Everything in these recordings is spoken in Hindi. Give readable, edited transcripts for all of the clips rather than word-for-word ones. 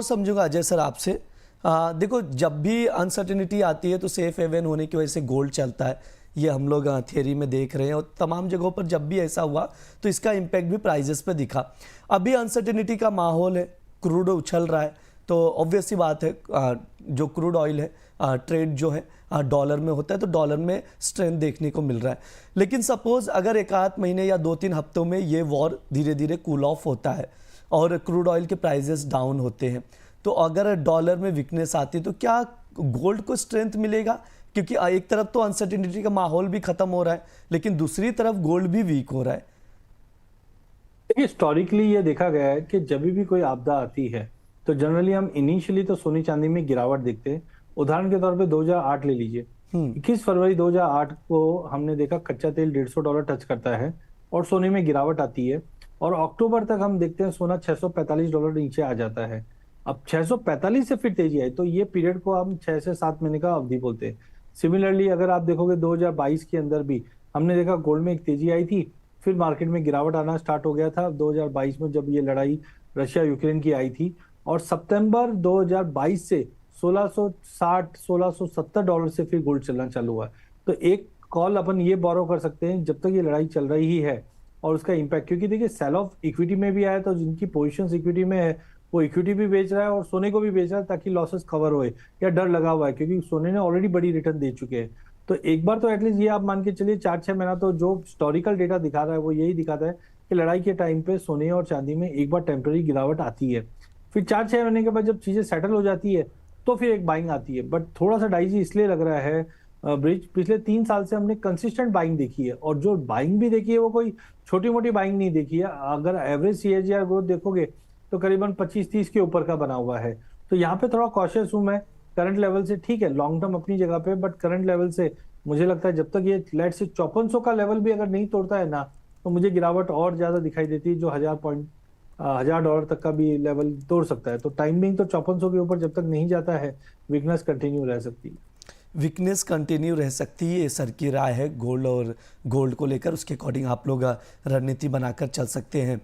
और समझूंगा अजय सर आपसे। देखो, जब भी अनसर्टेनिटी आती है तो सेफ हेवन होने की वजह से गोल्ड चलता है, ये हम लोग थियरी में देख रहे हैं, और तमाम जगहों पर जब भी ऐसा हुआ तो इसका इम्पैक्ट भी प्राइजेस पे दिखा। अभी अनसर्टेनिटी का माहौल है, क्रूड उछल रहा है, तो ऑब्वियस सी बात है जो क्रूड ऑयल है ट्रेड जो है डॉलर में होता है, तो डॉलर में स्ट्रेंथ देखने को मिल रहा है। लेकिन सपोज अगर एक आध महीने या 2-3 हफ्तों में ये वॉर धीरे धीरे कूल ऑफ होता है और क्रूड ऑयल के प्राइजेस डाउन होते हैं, तो अगर डॉलर में वीकनेस आती है तो क्या गोल्ड को स्ट्रेंथ मिलेगा? क्योंकि एक तरफ तो अनसर्टेनिटी का माहौल भी खत्म हो रहा है, लेकिन दूसरी तरफ गोल्ड भी वीक हो रहा है। देखिए, हिस्टोरिकली ये देखा गया है कि जब भी कोई आपदा आती है तो जनरली हम इनिशियली तो सोने चांदी में गिरावट देखते हैं। उदाहरण के तौर पे 2008 ले लीजिए। 21 फरवरी 2008 को हमने देखा कच्चा तेल $150 टच करता है और सोने में गिरावट आती है, और अक्टूबर तक हम देखते हैं सोना $645 नीचे आ जाता है। अब 645 से फिर तेजी आई, तो ये पीरियड को हम 6 से 7 महीने का अवधि बोलते हैं। सिमिलरली अगर आप देखोगे 2022 के अंदर भी हमने देखा गोल्ड में एक तेजी आई थी, फिर मार्केट में गिरावट आना स्टार्ट हो गया था 2022 में, जब ये लड़ाई रशिया यूक्रेन की आई थी, और सितंबर 2022 से $1660-1670 से फिर गोल्ड चलना चालू हुआ। तो एक कॉल अपन ये बोरो कर सकते हैं, जब तक ये लड़ाई चल रही ही है और उसका इम्पैक्ट, क्योंकि देखिए सेल ऑफ इक्विटी में भी आया, तो जिनकी पोजीशंस इक्विटी में है वो इक्विटी भी बेच रहा है और सोने को भी बेच रहा है ताकि लॉसेस कवर होए, या डर लगा हुआ है क्योंकि सोने ने ऑलरेडी बड़ी रिटर्न दे चुके हैं। तो एक बार तो एटलीस्ट ये आप मान के चलिए 4-6 महीना तो जो हिस्टोरिकल डेटा दिखा रहा है वो यही दिखाता है कि लड़ाई के टाइम पे सोने और चांदी में एक बार टेम्पररी गिरावट आती है, फिर 4-6 महीने के बाद जब चीजें सेटल हो जाती है तो फिर एक बाइंग आती है। बट थोड़ा सा डाइजी इसलिए लग रहा है, ब्रिज पिछले 3 साल से हमने कंसिस्टेंट बाइंग देखी है, और जो बाइंग भी देखी है वो कोई छोटी मोटी बाइंग नहीं देखी है। अगर एवरेज सीएजीआर ग्रोथ देखोगे तो करीबन 25-30 के ऊपर का बना हुआ है। तो यहाँ पे थोड़ा कॉशियस हूं मैं करंट लेवल से। ठीक है, लॉन्ग टर्म अपनी जगह पे, बट करंट लेवल से मुझे लगता है जब तक ये लेट से 5400 का लेवल भी अगर नहीं तोड़ता है ना, तो मुझे गिरावट और ज्यादा दिखाई देती है, जो $1000 तक का भी लेवल तोड़ सकता है। तो टाइमिंग तो 5400 के ऊपर जब तक नहीं जाता है, वीकनेस कंटिन्यू रह सकती है। वीकनेस कंटिन्यू रह सकती है, ये सर की राय है गोल्ड और गोल्ड को लेकर, उसके अकॉर्डिंग आप लोग रणनीति बनाकर चल सकते हैं।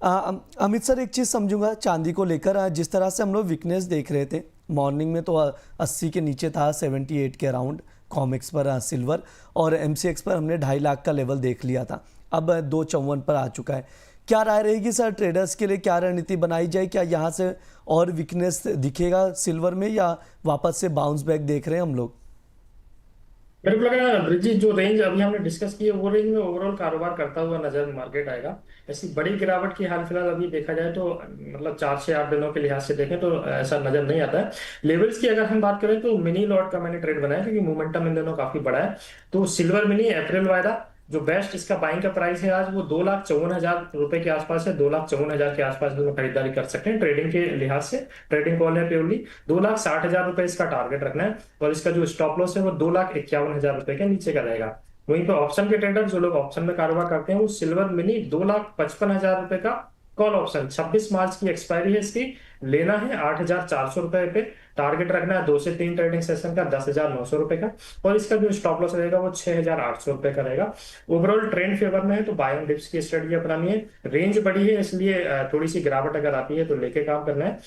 अमित सर, एक चीज़ समझूंगा चांदी को लेकर, जिस तरह से हम लोग वीकनेस देख रहे थे मॉर्निंग में, तो 80 के नीचे था, 78 के अराउंड कॉमिक्स पर सिल्वर, और MCX पर हमने 2.5 लाख का लेवल देख लिया था, अब 254 पर आ चुका है। क्या राय रहेगी सर ट्रेडर्स के लिए, क्या रणनीति बनाई जाए? क्या यहाँ से और वीकनेस दिखेगा सिल्वर में, या वापस से बाउंस बैक देख रहे हैं हम लोग? मेरे को लग रहा है ब्रिजी जो रेंज अभी हमने डिस्कस की है वो रेंज में ओवरऑल कारोबार करता हुआ नजर मार्केट आएगा। ऐसी बड़ी गिरावट की हाल फिलहाल अभी देखा जाए तो मतलब 4 से 8 दिनों के लिहाज से देखें तो ऐसा नजर नहीं आता है। लेवल्स की अगर हम बात करें तो मिनी लॉट का मैंने ट्रेड बनाया क्योंकि मोमेंटम इन दिनों काफी बड़ा है। तो सिल्वर मिनी अप्रैल वायदा जो बेस्ट इसका बाइंग का प्राइस है आज वो 2,54,000 के आसपास है। 2,54,000 के आसपास में खरीदारी कर सकते हैं ट्रेडिंग के लिहाज से। ट्रेडिंग कॉल है प्योरली। 2,60,000 इसका टारगेट रखना है, और इसका जो स्टॉप लॉस है वो 2,51,000 के नीचे का रहेगा। वहीं पे ऑप्शन के ट्रेडर जो लोग ऑप्शन में कारोबार करते हैं वो सिल्वर मिनी 2,55,000 का कॉल ऑप्शन 26 मार्च की एक्सपायरी है इसकी, लेना है 8,400 पे। टारगेट रखना है 2 से 3 ट्रेडिंग सेशन का 10,900 का, और इसका जो स्टॉप लॉस रहेगा वो 6,800 का रहेगा। ओवरऑल ट्रेंड फेवर में है तो बाय ऑन डिप्स की स्ट्रेटजी अपनानी है। रेंज बड़ी है इसलिए थोड़ी सी गिरावट अगर आती है तो लेके काम करना है।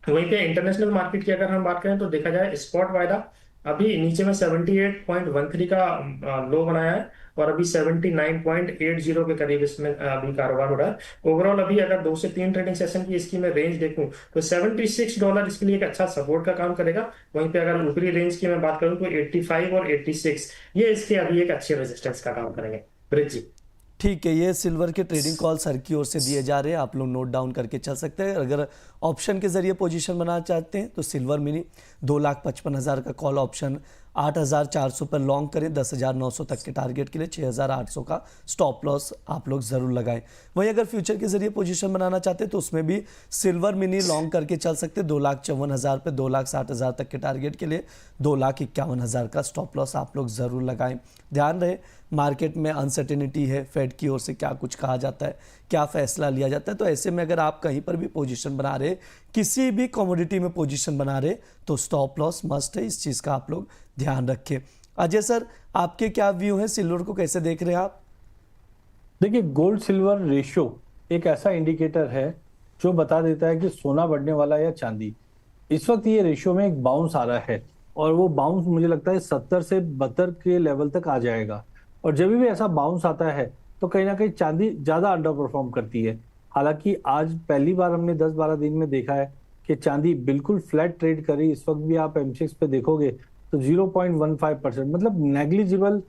वहीं पे इंटरनेशनल मार्केट की अगर हम बात करें तो देखा जाए स्पॉट वायदा अभी नीचे में 78.13 का लो बनाया है, और अभी 79.80 के करीब इसमें अभी कारोबार हो रहा है। ओवरऑल अभी अगर 2 से 3 ट्रेडिंग सेशन की इसकी मैं रेंज देखूं तो $76 इसके लिए एक अच्छा सपोर्ट का काम करेगा। वहीं पे अगर ऊपरी रेंज की मैं बात करूं तो 85 और 86 ये इसके अभी एक अच्छे रेजिस्टेंस का काम करेंगे। ब्रिज जी, ठीक है, ये सिल्वर के ट्रेडिंग कॉल सर की ओर से दिए जा रहे हैं, आप लोग नोट डाउन करके चल सकते हैं। अगर ऑप्शन के जरिए पोजीशन बनाना चाहते हैं तो सिल्वर मिनी 2,55,000 का कॉल ऑप्शन 8,400 पर लॉन्ग करें, 10,900 तक के टारगेट के लिए 6,800 का स्टॉप लॉस आप लोग ज़रूर लगाएं। वहीं अगर फ्यूचर के जरिए पोजीशन बनाना चाहते हैं तो उसमें भी सिल्वर मिनी लॉन्ग करके चल सकते हैं, 2,54,000 पे 2,60,000 तक के टारगेट के लिए 2,51,000 का स्टॉप लॉस आप लोग ज़रूर लगाएं। ध्यान रहे मार्केट में अनसर्टेनिटी है, फेड की ओर से क्या कुछ कहा जाता है, क्या फैसला लिया जाता है, तो ऐसे में अगर आप कहीं पर भी पोजीशन बना रहे, किसी भी कमोडिटी में पोजीशन बना रहे, तो स्टॉप लॉस मस्ट है, इस चीज़ का आप लोग ध्यान रखें। अजय सर, आपके क्या व्यू हैं, सिल्वर को कैसे देख रहे हैं आप? देखिए, गोल्ड सिल्वर रेशियो एक ऐसा इंडिकेटर है जो बता देता है कि सोना बढ़ने वाला है या चांदी। इस वक्त ये रेशियो में एक बाउंस आ रहा है, और वो बाउंस मुझे लगता है 70 से 72 के लेवल तक आ जाएगा। और जब भी ऐसा बाउंस आता है तो कहीं ना कहीं चांदी ज्यादा अंडर परफॉर्म करती है। हालांकि आज पहली बार हमने 10-12 दिन में देखा है कि चांदी बिल्कुल फ्लैट ट्रेड करी। इस वक्त भी आप एमसीएक्स पे देखोगे तो 0.15%, मतलब नेग्लिजिबल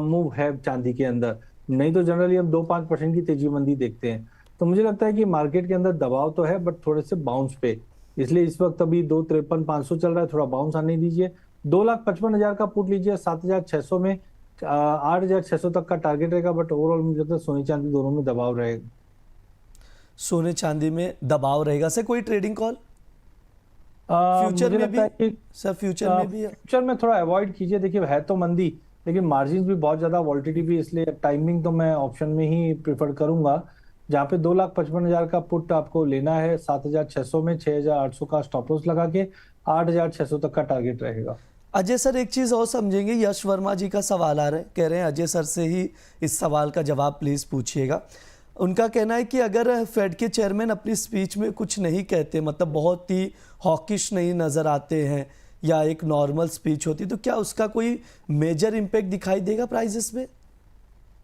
मूव है चांदी के अंदर। नहीं तो जनरली हम 2-5% की तेजी मंदी देखते हैं। तो मुझे लगता है कि मार्केट के अंदर दबाव तो है, बट थोड़े से बाउंस पे, इसलिए इस वक्त अभी 253,500 चल रहा है, थोड़ा बाउंस आने दीजिए। 2,55,000 का पुट लीजिए, 7,600 में 8,600 तक का टारगेट रहेगा। बट ओवरऑल मुझे लगता है सोने चांदी दोनों में दबाव रहेगा। सोने चांदी में दबाव रहेगा सर। कोई ट्रेडिंग कॉल फ्यूचर मुझे में लगता है भी कि सर? फ्यूचर में भी फ्यूचर में थोड़ा अवॉइड कीजिए। देखिए है तो मंदी, लेकिन मार्जिन भी बहुत ज्यादा, वॉलिटिलिटी भी, इसलिए टाइमिंग तो मैं ऑप्शन में ही प्रिफर करूंगा, जहाँ पे 2,55,000 का पुट आपको लेना है 7,600 में, 6,800 का स्टॉप लॉस लगा के 8,600 तक का टारगेट रहेगा। अजय सर एक चीज़ और समझेंगे, यश वर्मा जी का सवाल आ रहा है, कह रहे हैं अजय सर से ही इस सवाल का जवाब प्लीज़ पूछिएगा। उनका कहना है कि अगर फेड के चेयरमैन अपनी स्पीच में कुछ नहीं कहते, मतलब बहुत ही हॉकिश नहीं नज़र आते हैं, या एक नॉर्मल स्पीच होती, तो क्या उसका कोई मेजर इम्पैक्ट दिखाई देगा प्राइजेस में?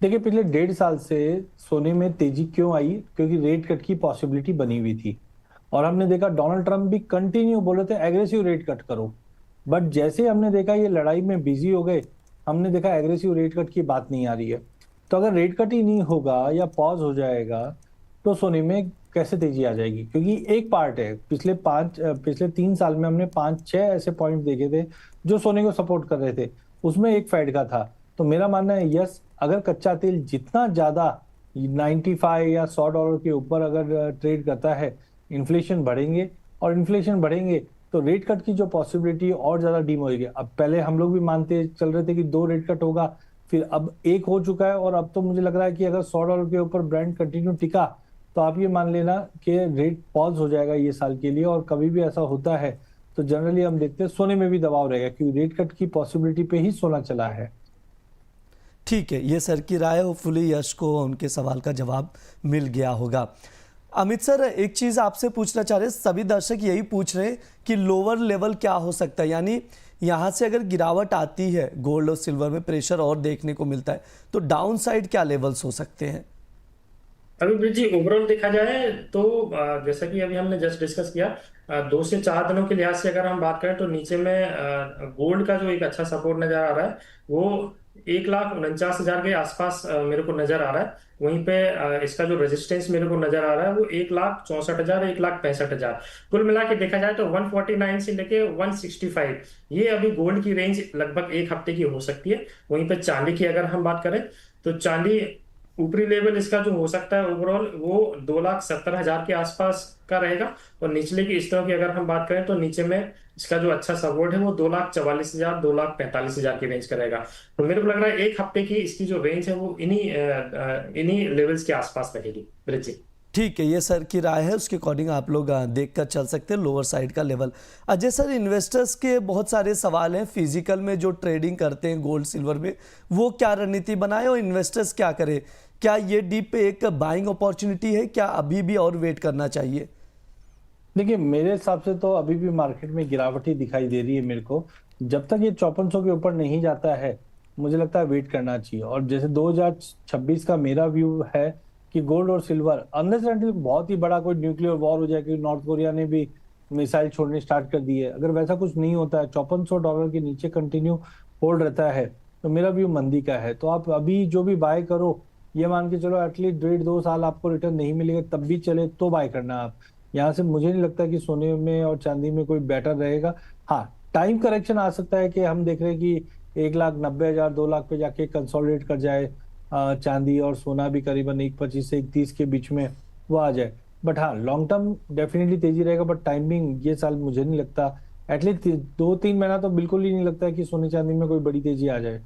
देखिए पिछले 1.5 साल से सोने में तेजी क्यों आई? क्योंकि रेट कट की पॉसिबिलिटी बनी हुई थी, और हमने देखा डोनाल्ड ट्रंप भी कंटिन्यू बोले थे एग्रेसिव रेट कट करो। बट जैसे हमने देखा ये लड़ाई में बिजी हो गए, हमने देखा एग्रेसिव रेट कट की बात नहीं आ रही है। तो अगर रेट कट ही नहीं होगा या पॉज हो जाएगा तो सोने में कैसे तेजी आ जाएगी? क्योंकि एक पार्ट है, पिछले 3 साल में हमने 5-6 ऐसे पॉइंट देखे थे जो सोने को सपोर्ट कर रहे थे, उसमें एक फेड का था। तो मेरा मानना है यस, अगर कच्चा तेल जितना ज्यादा 95 या $100 के ऊपर अगर ट्रेड करता है, इन्फ्लेशन बढ़ेंगे, और इन्फ्लेशन बढ़ेंगे तो रेट कट की जो पॉसिबिलिटी और ज्यादा डीम होगी। अब पहले हम लोग भी मानते चल रहे थे कि 2 रेट कट होगा, फिर अब एक हो चुका है, और अब तो मुझे लग रहा है कि अगर $100 के ऊपर ब्रांड कंटिन्यू टिका तो आप ये मान लेना कि रेट पॉज हो जाएगा ये साल के लिए। और कभी भी ऐसा होता है तो जनरली हम देखते हैं सोने में भी दबाव रहेगा, क्योंकि रेट कट की पॉसिबिलिटी पे ही सोना चला है। ठीक है, ये सर की राय। होपफुली यश को उनके सवाल का जवाब मिल गया होगा। अमित सर एक चीज़ आपसे पूछना चाह रहे हैं, सभी दर्शक यही पूछ रहे हैं कि लोअर लेवल क्या हो सकता है, यानी यहाँ से अगर गिरावट आती है गोल्ड और सिल्वर में, प्रेशर और देखने को मिलता है, तो डाउन साइड क्या लेवल्स हो सकते हैं? अभी ब्रिज जी ओवरऑल देखा जाए तो जैसा कि अभी हमने जस्ट डिस्कस किया, 2 से 4 दिनों के लिहाज से अगर हम बात करें तो नीचे में गोल्ड का जो एक अच्छा सपोर्ट नजर आ रहा है वो 1,49,000 के आसपास मेरे को नजर आ रहा है। वहीं पे इसका जो रेजिस्टेंस मेरे को नजर आ रहा है वो 1,64,000, 1,65,000। कुल मिला के देखा जाए तो 149 से लेके 165 ये अभी गोल्ड की रेंज लगभग एक हफ्ते की हो सकती है। वहीं पे चांदी की अगर हम बात करें तो चांदी ऊपरी लेवल इसका जो हो सकता है ओवरऑल वो 2,70,000 के आसपास का रहेगा, और निचले की स्तरों की अगर हम बात करें तो नीचे में इसका जो अच्छा सपोर्ट है वो 2,44,000, 2,45,000 की रेंज का रहेगा। तो मेरे को लग रहा है एक हफ्ते की इसकी जो रेंज है वो इन्हीं लेवल्स के आसपास रहेगी ब्रिज जी। ठीक है, ये सर की राय है, उसके अकॉर्डिंग आप लोग देख कर चल सकते हैं लोअर साइड का लेवल। अजय सर इन्वेस्टर्स के बहुत सारे सवाल हैं, फिजिकल में जो ट्रेडिंग करते हैं गोल्ड सिल्वर में, वो क्या रणनीति बनाए और इन्वेस्टर्स क्या करें? क्या ये डीप पे एक बाइंग अपॉर्चुनिटी है, क्या अभी भी और वेट करना चाहिए? देखिए मेरे हिसाब से तो अभी भी मार्केट में गिरावट ही दिखाई दे रही है मेरे को। जब तक ये 5400 के ऊपर नहीं जाता है मुझे लगता है वेट करना चाहिए। और जैसे 2026 का मेरा व्यू है कि गोल्ड और सिल्वर अनलेस एंड अनटिल बहुत ही बड़ा कोई न्यूक्लियर वॉर हो जाए, क्योंकि नॉर्थ कोरिया ने भी मिसाइल छोड़ने स्टार्ट कर दी है, अगर वैसा कुछ नहीं होता है, $5400 के नीचे कंटिन्यू होल्ड रहता है, तो मेरा व्यू मंदी का है। तो आप अभी जो भी बाय करो ये मान के चलो एटलीस्ट 1.5-2 साल आपको रिटर्न नहीं मिलेगा तब भी चले तो बाय करना आप। यहाँ से मुझे नहीं लगता कि सोने में और चांदी में कोई बेटर रहेगा। हाँ टाइम करेक्शन आ सकता है कि हम देख रहे हैं कि 1,90,000 2 लाख पे जाके कंसोलिडेट कर जाए चांदी, और सोना भी करीबन 1,25 से 1,30 के बीच में वो आ जाए। बट हाँ लॉन्ग टर्म डेफिनेटली तेजी रहेगा, बट टाइमिंग ये साल मुझे नहीं लगता, एटलीस्ट 2-3 महीना तो बिल्कुल ही नहीं लगता है कि सोने चांदी में कोई बड़ी तेजी आ जाए।